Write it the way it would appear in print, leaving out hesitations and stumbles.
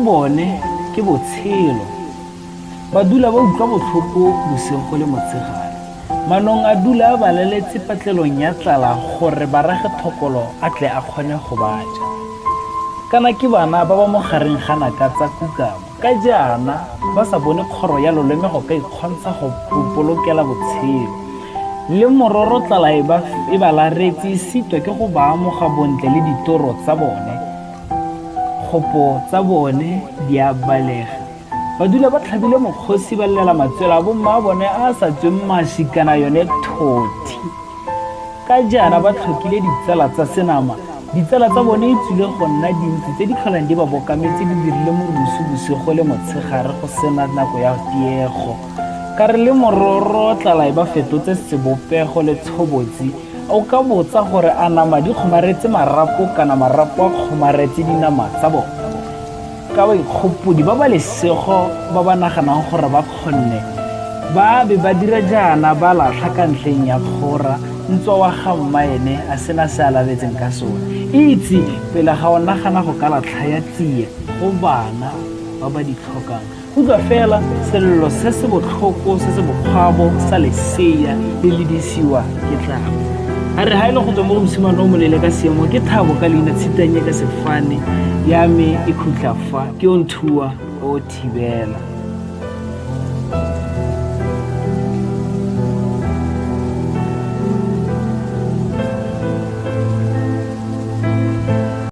bone ke botshelo ba dula ba utlwa botlhoko bosigo le motshegare manong a dula a baleletse patlelong ya tlala gore ba rage thokolo a tle a kgone go baja kana ke bana ba ba mo gareng gana ka tsa kukamo ka jana ba sa bone kgoro ya loleme go ka ikgontsha go polokela botshelo le mororo tlala e ba laretse sitwa ke go ba amoga bontle le ditoro tsa bone gopo tsa bone di a balega ba dula ba tlhabile mokgosi ba lela matswela bo mma bone a sa tsweng mashi kana yone thothi ka jana ba tlhokile ditsela tsa senama ditsela tsa bone tsile go nna dintsi tse di tlholang di ba bokametse di dirile morusu bosigo le motshegare go sena nako ya tiego ka re le mororo tlala e ba fetotse sebopego le tshobotsi o ka botsa gore a nama di kgomaretse marapo kana marapo a kgomaretse dinama tsa bone ka baikgopodi ba ba lesego ba ba naganang gore ba kgonne ba be ba dira jaana ba latlha ka ntlheng ya kgora ntso wa ga mmaene a sena se a labetseng ka sone itse pele ga o nagana go ka latlha ya tsie go bana ba ba di tlhokang utlwa fela selelo se se botlhoko se se bokgwabo sa leseya le ledisiwa ke tlamo a re ha ile go tswa mo mosimane o molele ka seemo ke Thabo ka leina tshitanye ka sefane ya me e khutla fa ke o nthua o thibela